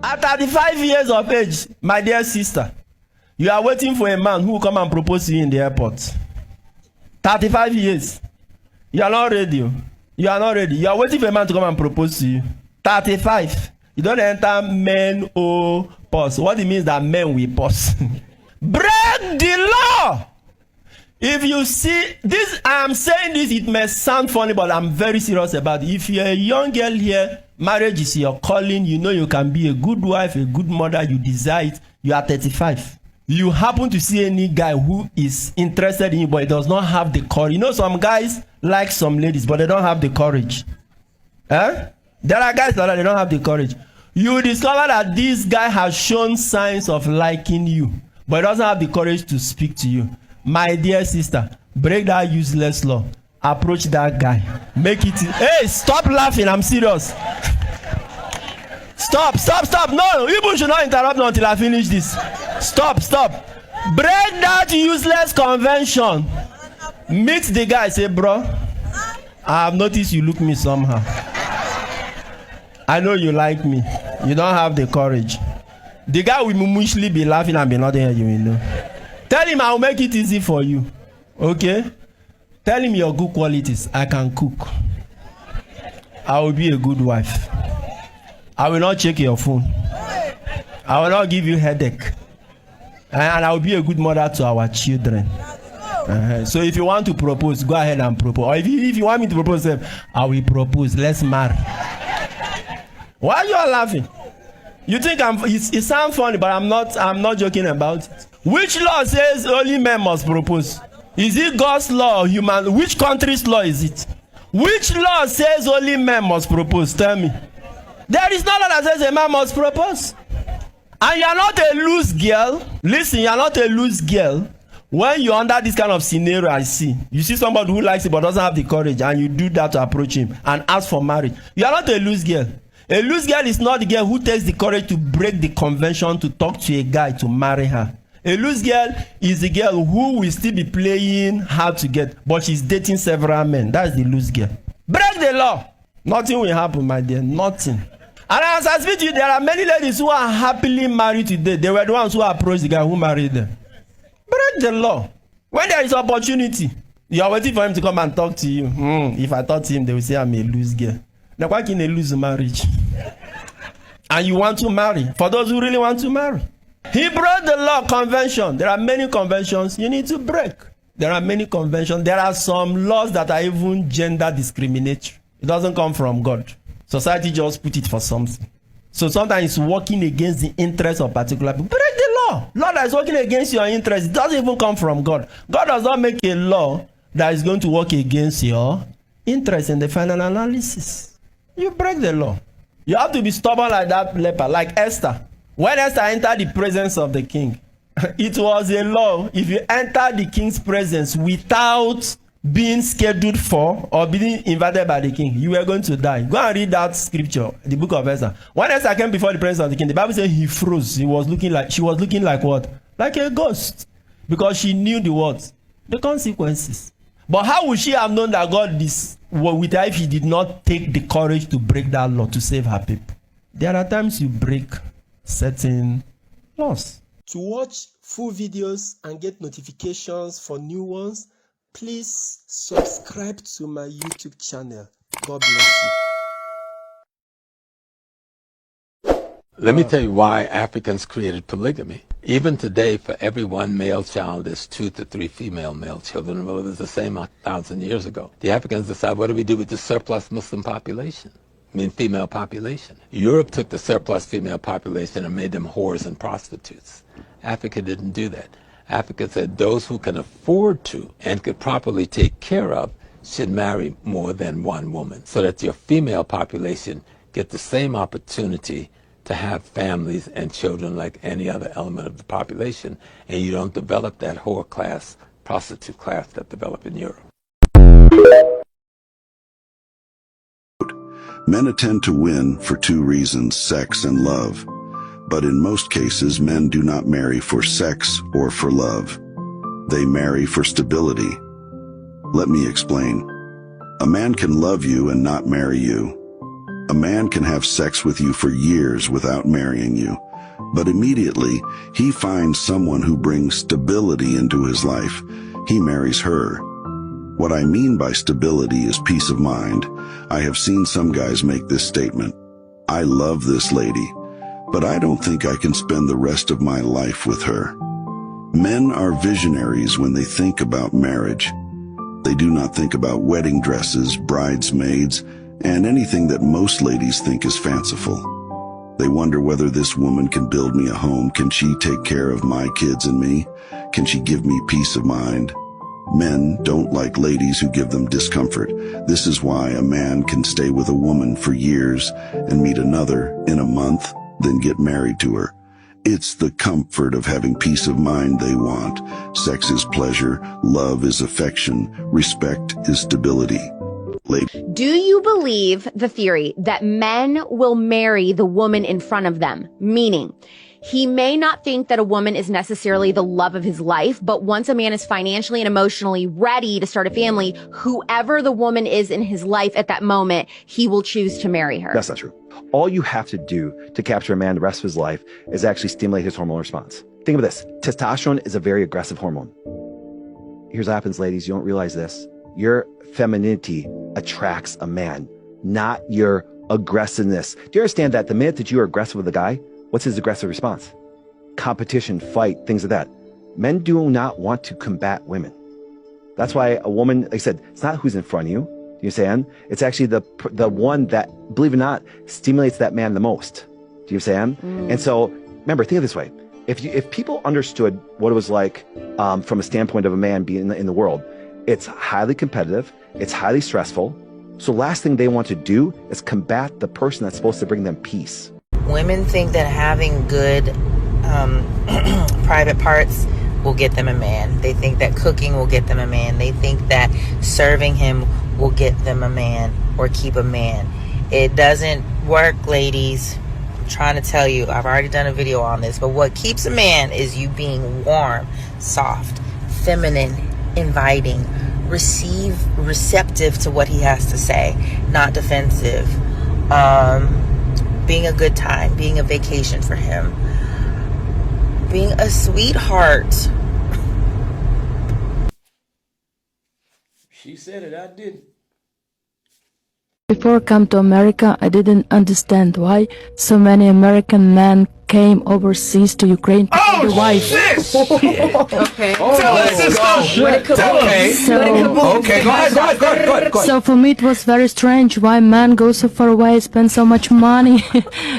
At 35 years of age, my dear sister, you are waiting for a man who will come and propose to you in the airport. 35 years. You are not ready. You are not ready. You are waiting for a man to come and propose to you. 35. You don't enter men or pause. What it means that men will pause. Break the law. If you see this, I am saying this, it may sound funny, but I'm very serious about it. If you're a young girl here, marriage is your calling. You know you can be a good wife, a good mother. You desire it. You are 35. You happen to see any guy who is interested in you, but he does not have the courage. You know, some guys like some ladies, but they don't have the courage. There are guys that they don't have the courage. You discover that this guy has shown signs of liking you, but he doesn't have the courage to speak to you. My dear sister, break that useless law. Approach that guy. Make it. Hey, stop laughing. I'm serious. Stop. No, you should not interrupt me until I finish this. Stop. Break that useless convention. Meet the guy. Say, bro, I have noticed you look me somehow. I know you like me. You don't have the courage. The guy will mutually be laughing and be nodding at you, you know. Tell him I will make it easy for you. Okay? Tell him your good qualities. I can cook. I will be a good wife. I will not check your phone. I will not give you headache. And I will be a good mother to our children. So if you want to propose, go ahead and propose. Or if you want me to propose, I will propose. Let's marry. Why are you all laughing? You think it sounds funny, but I'm not joking about it. Which law says only men must propose? Is it God's law or human? Which country's law is it? Which law says only men must propose? Tell me. There is no law that says a man must propose. And you are not a loose girl. Listen, you are not a loose girl. When you're under this kind of scenario, I see. You see somebody who likes it but doesn't have the courage, and you do that to approach him and ask for marriage. You are not a loose girl. A loose girl is not the girl who takes the courage to break the convention to talk to a guy to marry her. A loose girl is the girl who will still be playing hard to get, but she's dating several men. That's the loose girl. Break the law. Nothing will happen, my dear. Nothing. And as I speak to you, there are many ladies who are happily married today. They were the ones who approached the guy who married them. Break the law. When there is opportunity, you are waiting for him to come and talk to you. If I talk to him, they will say I'm a loose girl. Now, why can they lose marriage? And you want to marry. For those who really want to marry. He broke the law convention. There are many conventions you need to break. There are many conventions. There are some laws that are even gender discriminatory. It doesn't come from God. Society just put it for something. So sometimes it's working against the interests of particular people. Break the law. Law that is working against your interest, it doesn't even come from God. God does not make a law that is going to work against your interest in the final analysis. You break the law. You have to be stubborn like that leper, like Esther. When Esther entered the presence of the king, it was a law. If you enter the king's presence without being scheduled for or being invited by the king, you were going to die. Go and read that scripture, the book of Esther. When Esther came before the presence of the king, the Bible says he froze. She was looking like what? Like a ghost. Because she knew the words, the consequences. But how would she have known that God is with her if he did not take the courage to break that law to save her people? There are times you break certain laws. To watch full videos and get notifications for new ones, please subscribe to my YouTube channel. God bless you. Let me tell you why Africans created polygamy. Even today, for every one male child, there's 2 to 3 female male children. Well, it was the same 1,000 years ago. The Africans decided, what do we do with the surplus Muslim population? Female population. Europe took the surplus female population and made them whores and prostitutes. Africa didn't do that. Africa said those who can afford to and could properly take care of should marry more than one woman, so that your female population get the same opportunity to have families and children like any other element of the population, and you don't develop that whore class, prostitute class that developed in Europe. Men attend to win for 2 reasons, sex and love. But in most cases, men do not marry for sex or for love. They marry for stability. Let me explain. A man can love you and not marry you. A man can have sex with you for years without marrying you, but immediately he finds someone who brings stability into his life. He marries her. What I mean by stability is peace of mind. I have seen some guys make this statement: I love this lady, but I don't think I can spend the rest of my life with her. Men are visionaries when they think about marriage. They do not think about wedding dresses, bridesmaids, and anything that most ladies think is fanciful. They wonder whether this woman can build me a home. Can she take care of my kids and me? Can she give me peace of mind? Men don't like ladies who give them discomfort. This is why a man can stay with a woman for years and meet another in a month, then get married to her. It's the comfort of having peace of mind they want. Sex is pleasure, love is affection, respect is stability. Do you believe the theory that men will marry the woman in front of them? Meaning, he may not think that a woman is necessarily the love of his life, but once a man is financially and emotionally ready to start a family, whoever the woman is in his life at that moment, he will choose to marry her. That's not true. All you have to do to capture a man the rest of his life is actually stimulate his hormonal response. Think of this. Testosterone is a very aggressive hormone. Here's what happens, ladies. You don't realize this. Your femininity attracts a man, not your aggressiveness. Do you understand that the minute that you are aggressive with a guy, what's his aggressive response? Competition, fight, things like that. Men do not want to combat women. That's why a woman, like I said, it's not who's in front of you. Do you understand? It's actually the one that, believe it or not, stimulates that man the most. Do you understand? And so, remember, think of it this way. If people understood what it was like from a standpoint of a man being in the world, it's highly competitive, it's highly stressful. So last thing they want to do is combat the person that's supposed to bring them peace. Women think that having good private parts will get them a man. They think that cooking will get them a man. They think that serving him will get them a man or keep a man. It doesn't work, ladies. I'm trying to tell you, I've already done a video on this, but what keeps a man is you being warm, soft, feminine, inviting, receptive to what he has to say, not defensive, being a good time, being a vacation for him, being a sweetheart. She said it, I didn't. Before I come to America, I didn't understand why so many American men came overseas to Ukraine to be wife. Okay. Tell us this Okay, go ahead. So for me it was very strange why men go so far away, spend so much money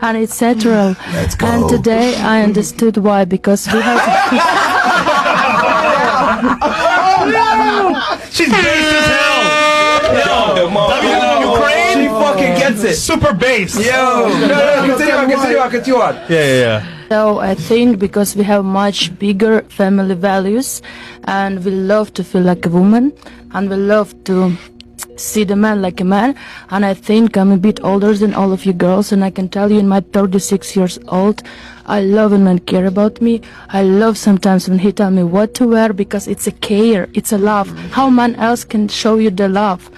and etc. And today I understood why, because we have She's based as hell. Yo, Ukraine, she fucking gets it. Super bass. Yo, continue on. Yeah. So I think because we have much bigger family values and we love to feel like a woman and we love to see the man like a man, and I think I'm a bit older than all of you girls, and I can tell you in my 36 years old, I love when men care about me. I love sometimes when he tell me what to wear, because it's a care, it's a love. How man else can show you the love?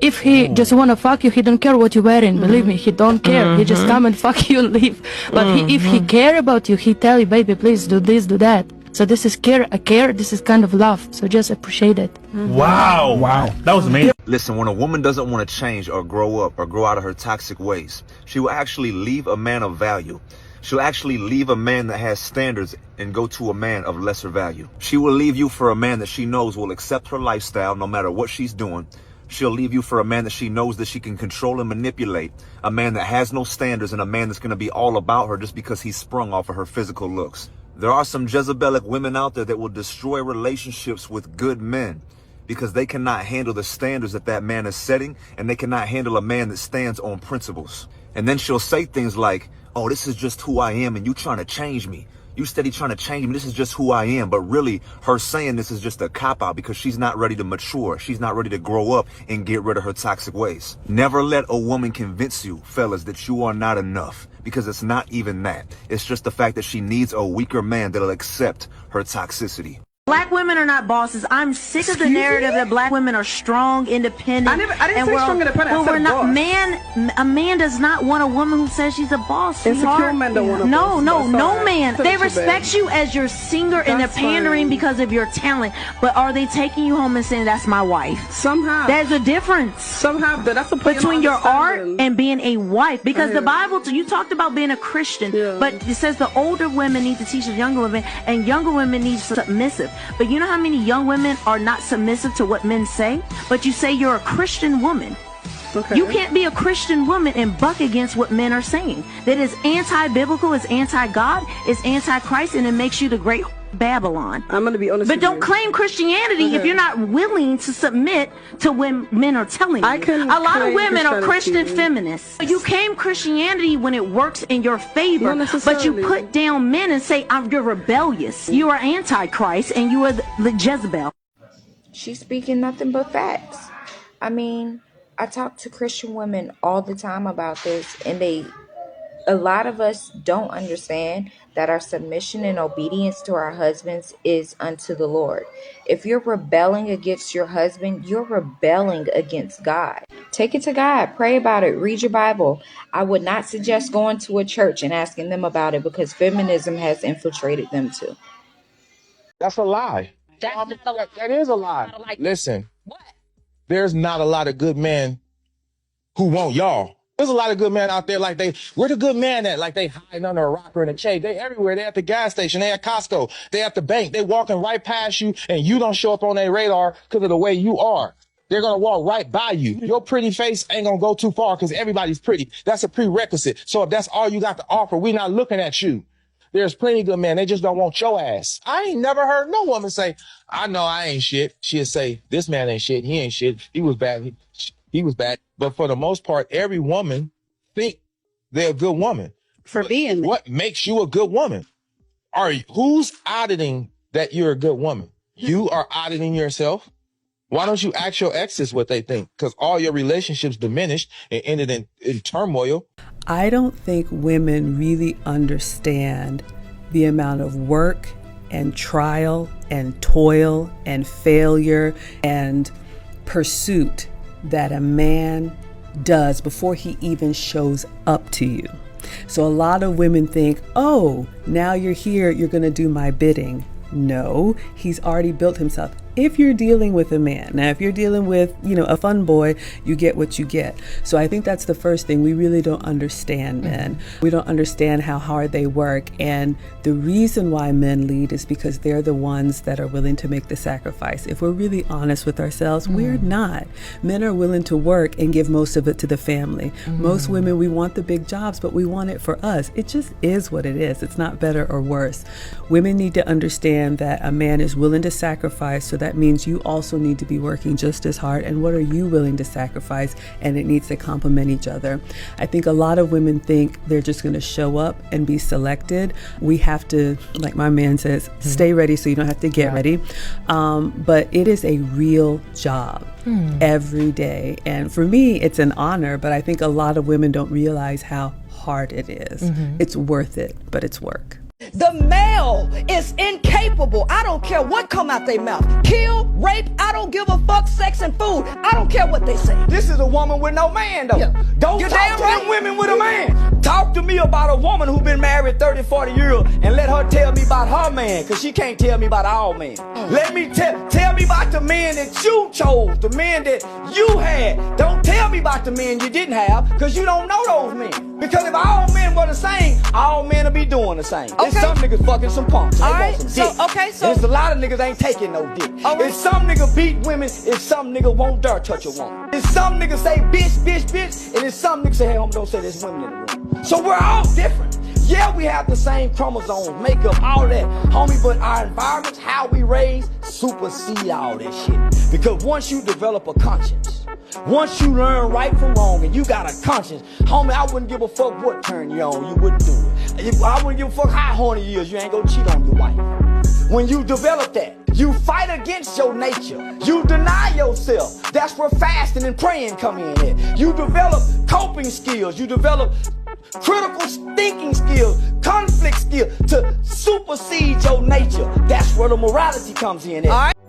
If he just wanna fuck you, he don't care what you're wearing. Believe me, he don't care. He just come and fuck you and leave. But if he care about you, he tell you, baby, please do this, do that. So this is care. This is kind of love. So just appreciate it. Wow. That was amazing. Listen, when a woman doesn't want to change or grow up or grow out of her toxic ways, she will actually leave a man of value. She'll actually leave a man that has standards and go to a man of lesser value. She will leave you for a man that she knows will accept her lifestyle no matter what she's doing. She'll leave you for a man that she knows that she can control and manipulate, a man that has no standards, and a man that's going to be all about her just because he's sprung off of her physical looks. There are some Jezebelic women out there that will destroy relationships with good men because they cannot handle the standards that that man is setting, and they cannot handle a man that stands on principles. And then she'll say things like, oh, this is just who I am and you trying to change me. You steady trying to change me. This is just who I am. But really, her saying this is just a cop-out because she's not ready to mature. She's not ready to grow up and get rid of her toxic ways. Never let a woman convince you, fellas, that you are not enough, because it's not even that. It's just the fact that she needs a weaker man that'll accept her toxicity. Black women are not bosses. I'm sick of the narrative that black women are strong, independent. I didn't say strong, independent. Well, we're not. A man does not want a woman who says she's a boss. Insecure men don't want a boss. No man. They respect you as your singer and they're pandering because of your talent. But are they taking you home and saying that's my wife? Somehow. There's a difference. Somehow. That's between your art and being a wife. Because the Bible, you talked about being a Christian, but it says the older women need to teach the younger women, and younger women need to be submissive. But you know how many young women are not submissive to what men say? But you say you're a Christian woman. Okay. You can't be a Christian woman and buck against what men are saying. That is anti-biblical, it's anti-God, it's anti-Christ, and it makes you the great Babylon. I'm going to be honest with you. But don't claim Christianity if you're not willing to submit to when men are telling you. A lot of women are Christian feminists. You claim Christianity when it works in your favor, but you put down men and say, you're rebellious. You are anti-Christ and you are the Jezebel. She's speaking nothing but facts. I mean, I talk to Christian women all the time about this, and a lot of us don't understand that our submission and obedience to our husbands is unto the Lord. If you're rebelling against your husband, you're rebelling against God. Take it to God. Pray about it. Read your Bible. I would not suggest going to a church and asking them about it because feminism has infiltrated them too. That's a lie. That is a lie. Listen, there's not a lot of good men who want y'all. There's a lot of good men out there where the good man at? Like they hiding under a rocker in a shade. They everywhere. They at the gas station. They at Costco. They at the bank. They walking right past you and you don't show up on their radar because of the way you are. They're going to walk right by you. Your pretty face ain't going to go too far because everybody's pretty. That's a prerequisite. So if that's all you got to offer, we're not looking at you. There's plenty of good men. They just don't want your ass. I ain't never heard no woman say, I know I ain't shit. She'll say, this man ain't shit. He ain't shit. He was bad. He was bad. But for the most part, every woman think they're a good woman. For being what makes you a good woman? Who's auditing that you're a good woman? You are auditing yourself. Why don't you ask your exes what they think? Because all your relationships diminished and ended in turmoil. I don't think women really understand the amount of work and trial and toil and failure and pursuit that a man does before he even shows up to you. So a lot of women think, oh, now you're here, you're going to do my bidding. No, he's already built himself. If you're dealing with a man, now if you're dealing with, a fun boy, you get what you get. So I think that's the first thing. We really don't understand men. We don't understand how hard they work. And the reason why men lead is because they're the ones that are willing to make the sacrifice. If we're really honest with ourselves, we're not. Men are willing to work and give most of it to the family. Most women, we want the big jobs, but we want it for us. It just is what it is. It's not better or worse. Women need to understand that a man is willing to sacrifice, so that means you also need to be working just as hard. And what are you willing to sacrifice? And it needs to complement each other. I think a lot of women think they're just going to show up and be selected. We have to, like my man says, stay ready so you don't have to get ready. But it is a real job every day. And for me, it's an honor, but I think a lot of women don't realize how hard it is. It's worth it, but it's work. The male is incapable. I don't care what come out their mouth. Kill, rape, I don't give a fuck, sex and food. I don't care what they say. This is a woman with no man, though. Yeah. Don't talk to them women with a man. Talk to me about a woman who been married 30, 40 years and let her tell me about her man, because she can't tell me about all men. Let me tell me about the men that you chose, the men that you had. Don't tell me about the men you didn't have, because you don't know those men. Because if all men were the same, all men will be doing the same. Okay. Some niggas fucking some punks. All right. So there's a lot of niggas ain't taking no dick. Right. If some nigga beat women, if some nigga won't dare touch a woman. If some niggas say bitch, bitch, bitch, and if some niggas say, hey, homie, don't say there's women in the room. So we're all different. Yeah, we have the same chromosomes, makeup, all that, homie, but our environments, how we raise, supersede all that shit. Because once you develop a conscience, once you learn right from wrong and you got a conscience, homie, I wouldn't give a fuck what turn you on, you wouldn't do it. I wouldn't give a fuck how horny you is, you ain't gonna cheat on your wife. When you develop that, you fight against your nature. You deny yourself. That's where fasting and praying come in at. You develop coping skills. You develop critical thinking skills, conflict skills to supersede your nature. That's where the morality comes in. All right.